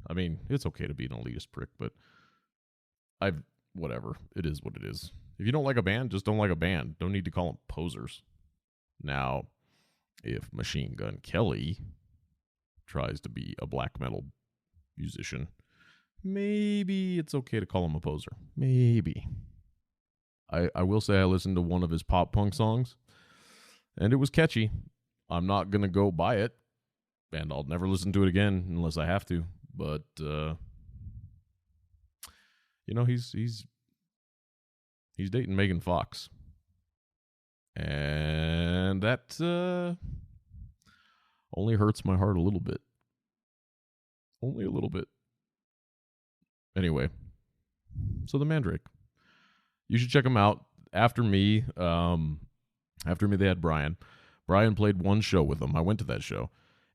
I mean, it's okay to be an elitist prick, but whatever. It is what it is. If you don't like a band, just don't like a band. Don't need to call them posers. Now, if Machine Gun Kelly tries to be a black metal musician, maybe it's okay to call him a poser. Maybe. I will say I listened to one of his pop punk songs, and it was catchy. I'm not going to go buy it, and I'll never listen to it again unless I have to. But, he's dating Megan Fox. And that only hurts my heart a little bit. Only a little bit. Anyway, so the Mandrake. You should check them out. After me, they had Brian. Brian played one show with them. I went to that show,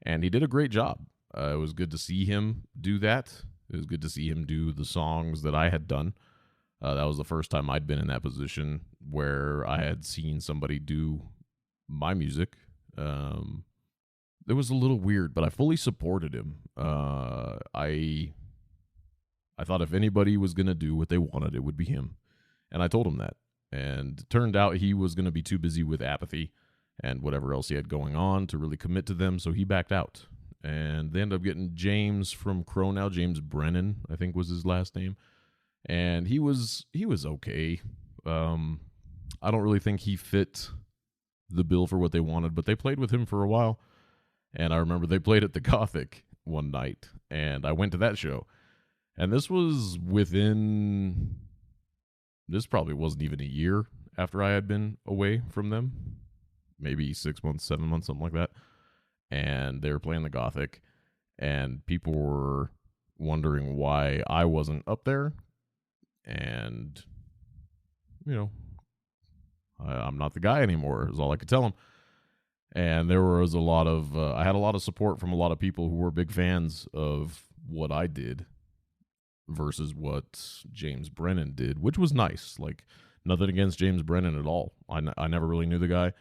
and he did a great job. It was good to see him do that. It was good to see him do the songs that I had done. That was the first time I'd been in that position where I had seen somebody do my music. It was a little weird, but I fully supported him. I thought if anybody was going to do what they wanted, it would be him. And I told him that. And it turned out he was going to be too busy with apathy and whatever else he had going on to really commit to them, so he backed out. And they ended up getting James from Crow now, James Brennan, I think was his last name. And he was okay. I don't really think he fit the bill for what they wanted, but they played with him for a while. And I remember they played at the Gothic one night, and I went to that show. And this probably wasn't even a year after I had been away from them. Maybe 6 months, 7 months, something like that. And they were playing the Gothic, and people were wondering why I wasn't up there. And, I'm not the guy anymore, is all I could tell them. And there was I had a lot of support from a lot of people who were big fans of what I did versus what James Brennan did, which was nice. Like, nothing against James Brennan at all. I never really knew the guy.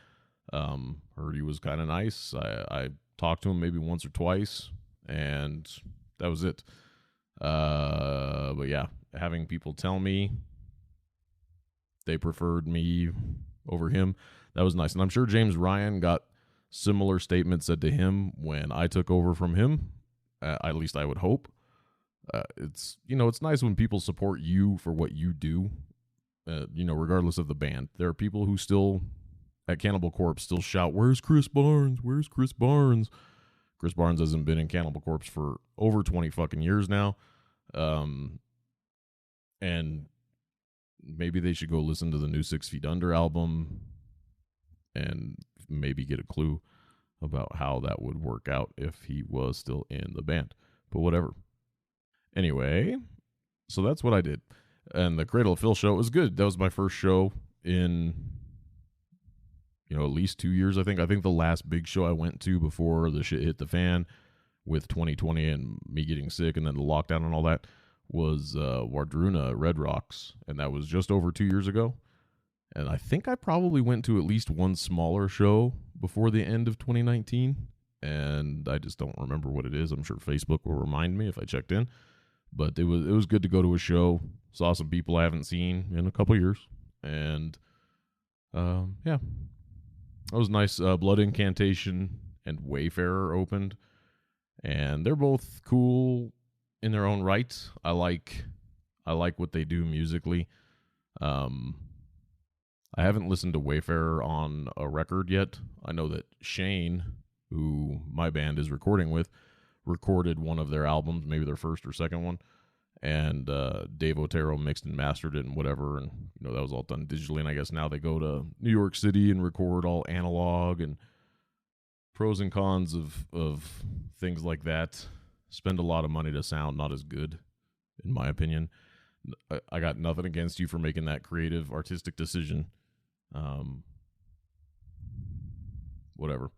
Heard he was kind of nice. I talked to him maybe once or twice, and that was it. But yeah, having people tell me they preferred me over him, that was nice. And I'm sure James Ryan got similar statements said to him when I took over from him. At least I would hope. It's nice when people support you for what you do. Regardless of the band, there are people who still at Cannibal Corpse still shout, "Where's Chris Barnes? Where's Chris Barnes?" Chris Barnes hasn't been in Cannibal Corpse for over 20 fucking years now. And maybe they should go listen to the new 6 Feet Under album and maybe get a clue about how that would work out if he was still in the band. But whatever. Anyway, so that's what I did. And the Cradle of Filth show was good. That was my first show in, at least 2 years, I think. I think the last big show I went to before the shit hit the fan with 2020 and me getting sick and then the lockdown and all that was Wardruna Red Rocks. And that was just over 2 years ago. And I think I probably went to at least one smaller show before the end of 2019. And I just don't remember what it is. I'm sure Facebook will remind me if I checked in. But it was good to go to a show. Saw some people I haven't seen in a couple years. And, yeah. That was nice. Blood Incantation and Wayfarer opened. And they're both cool in their own right. I like what they do musically. I haven't listened to Wayfarer on a record yet. I know that Shane, who my band is recording with, recorded one of their albums, maybe their first or second one, and Dave Otero mixed and mastered it and whatever, and that was all done digitally. And I guess now they go to New York City and record all analog, and pros and cons of things like that. Spend a lot of money to sound not as good, in my opinion. I got nothing against you for making that creative, artistic decision. Whatever.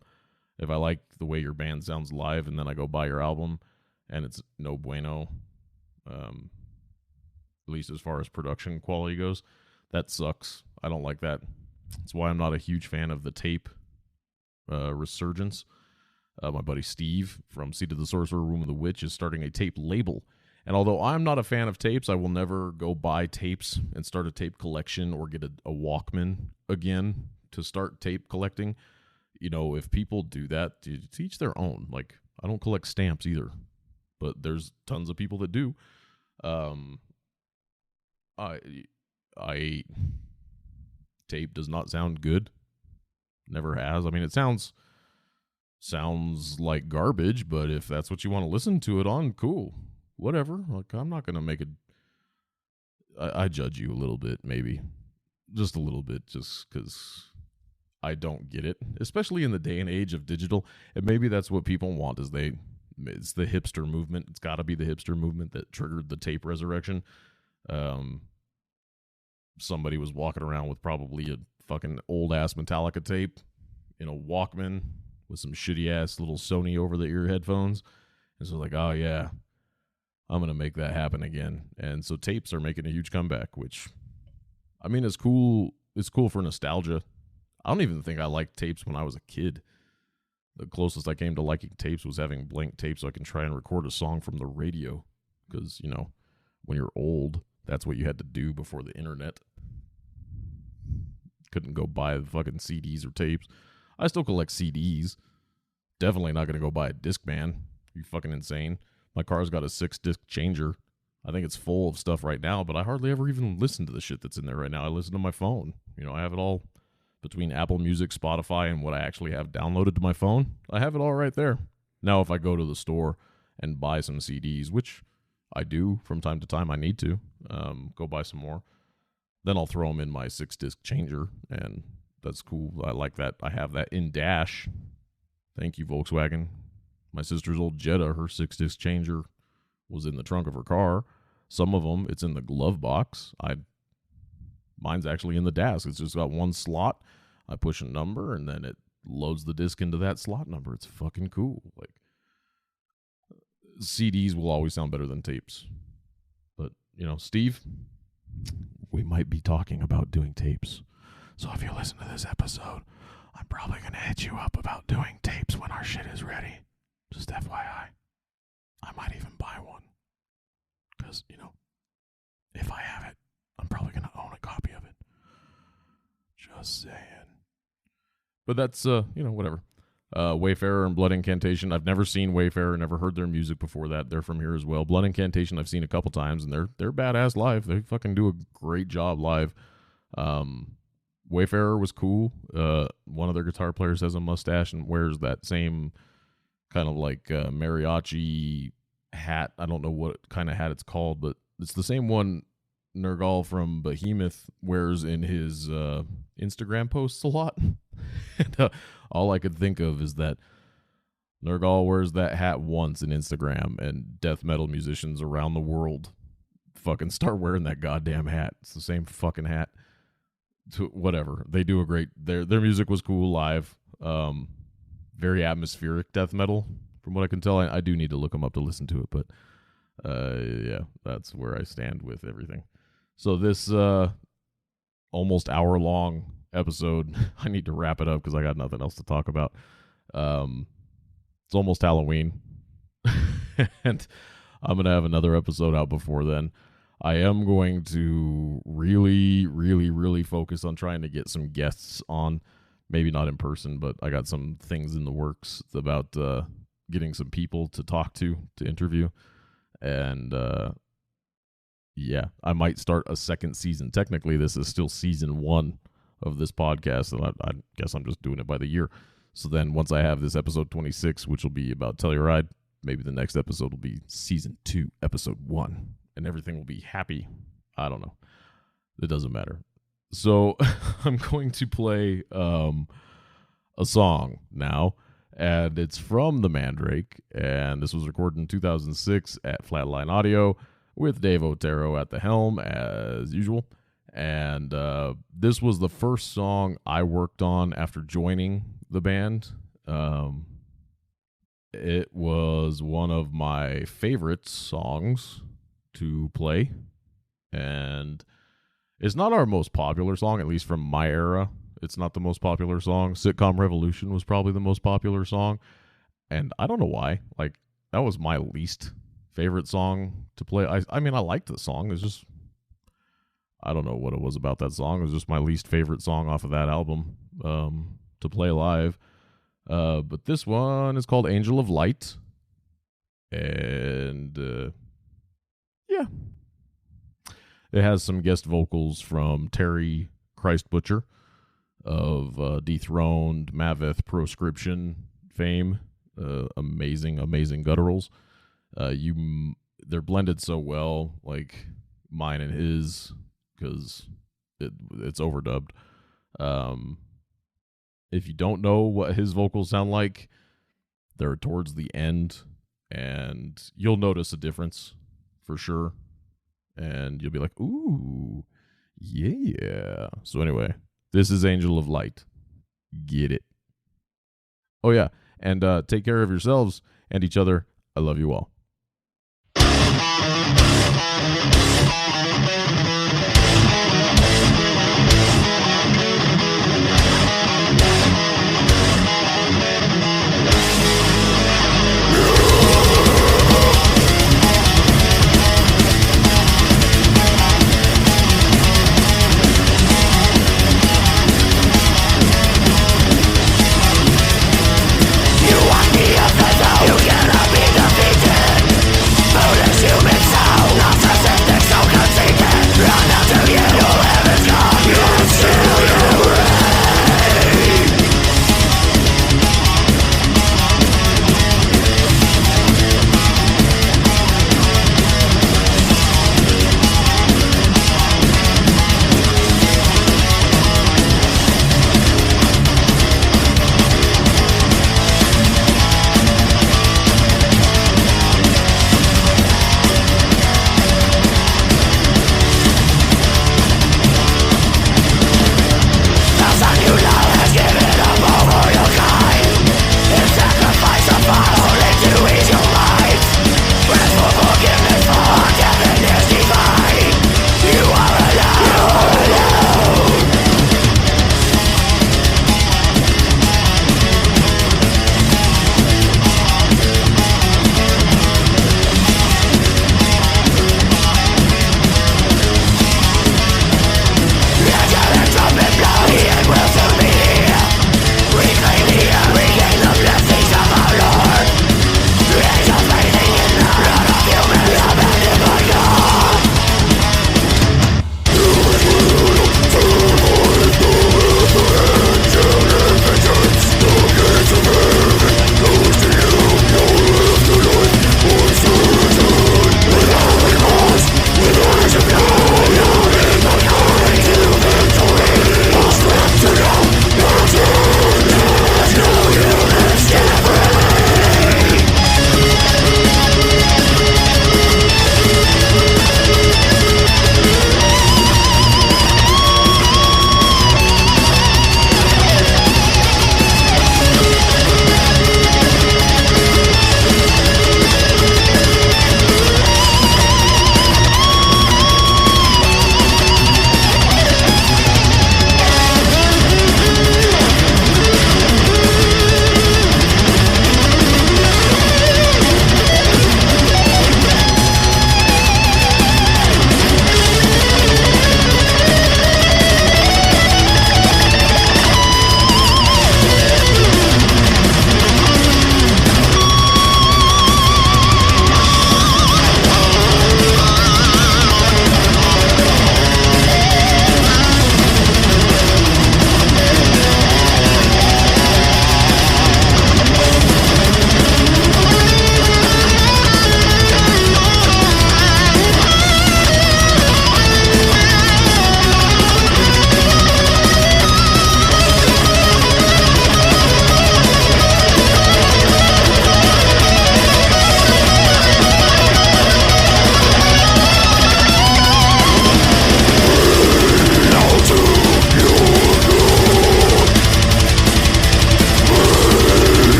If I like the way your band sounds live and then I go buy your album and it's no bueno, at least as far as production quality goes, that sucks. I don't like that. That's why I'm not a huge fan of the tape resurgence. My buddy Steve from Seed of the Sorcerer, Room of the Witch is starting a tape label. And although I'm not a fan of tapes, I will never go buy tapes and start a tape collection or get a Walkman again to start tape collecting. If people do that, to each their own. Like, I don't collect stamps either, but there's tons of people that do. Tape does not sound good. Never has. I mean, it sounds like garbage, but if that's what you want to listen to it on, cool. Whatever. Like, I'm not going to make it. I judge you a little bit, maybe. Just a little bit, just because I don't get it, especially in the day and age of digital. And maybe that's what people want, it's the hipster movement. It's got to be the hipster movement that triggered the tape resurrection. Somebody was walking around with probably a fucking old-ass Metallica tape in a Walkman with some shitty-ass little Sony over-the-ear headphones. And so like, oh, yeah, I'm going to make that happen again. And so tapes are making a huge comeback, which, I mean, it's cool. It's cool for nostalgia. I don't even think I liked tapes when I was a kid. The closest I came to liking tapes was having blank tapes so I can try and record a song from the radio. Because, when you're old, that's what you had to do before the internet. Couldn't go buy fucking CDs or tapes. I still collect CDs. Definitely not going to go buy a Discman. Are you fucking insane? My car's got a 6-disc changer. I think it's full of stuff right now, but I hardly ever even listen to the shit that's in there right now. I listen to my phone. I have it all between Apple Music, Spotify, and what I actually have downloaded to my phone. I have it all right there. Now, if I go to the store and buy some CDs, which I do from time to time, I need to go buy some more, then I'll throw them in my 6-disc changer, and that's cool. I like that. I have that in Dash. Thank you, Volkswagen. My sister's old Jetta, her 6-disc changer was in the trunk of her car. Some of them, it's in the glove box. Mine's actually in the dash. It's just got one slot. I push a number, and then it loads the disc into that slot number. It's fucking cool. Like, CDs will always sound better than tapes. But, Steve, we might be talking about doing tapes. So if you listen to this episode, I'm probably going to hit you up about doing tapes when our shit is ready. Just FYI. I might even buy one. Because, if I have it, I'm probably going to own a copy of it. Just saying. But that's, whatever. Wayfarer and Blood Incantation. I've never seen Wayfarer, never heard their music before that. They're from here as well. Blood Incantation I've seen a couple times, and they're badass live. They fucking do a great job live. Wayfarer was cool. One of their guitar players has a mustache and wears that same kind of like mariachi hat. I don't know what kind of hat it's called, but it's the same one Nergal from Behemoth wears in his Instagram posts a lot. And, all I could think of is that Nergal wears that hat once in Instagram, and death metal musicians around the world fucking start wearing that goddamn hat. It's the same fucking hat. Whatever. They do a great... Their music was cool live. Very atmospheric death metal, from what I can tell. I do need to look them up to listen to it, but yeah, that's where I stand with everything. So this almost hour-long episode, I need to wrap it up because I got nothing else to talk about. It's almost Halloween, and I'm going to have another episode out before then. I am going to really, really, really focus on trying to get some guests on. Maybe not in person, but I got some things in the works about getting some people to talk to interview. And yeah, I might start a second season. Technically, this is still season 1 of this podcast, and I guess I'm just doing it by the year. So then once I have this episode 26, which will be about Telluride, maybe the next episode will be season 2, episode 1, and everything will be happy. I don't know. It doesn't matter. So I'm going to play a song now, and it's from the Mandrake, and this was recorded in 2006 at Flatline Audio with Dave Otero at the helm, as usual. And this was the first song I worked on after joining the band. It was one of my favorite songs to play, and it's not our most popular song, at least from my era. It's not the most popular song. Sitcom Revolution was probably the most popular song, and I don't know why. Like, that was my least favorite song to play. I mean, I liked the song. It's just, I don't know what it was about that song. It was just my least favorite song off of that album to play live. But this one is called Angel of Light. And yeah. It has some guest vocals from Terry Christ Butcher of Dethroned, Maveth, Proscription fame. Amazing gutturals. They're blended so well, like mine and his, because it's overdubbed. If you don't know what his vocals sound like, they're towards the end, and you'll notice a difference for sure. And you'll be like, ooh, yeah. So anyway, this is Angel of Light. Get it. Oh, yeah. And take care of yourselves and each other. I love you all.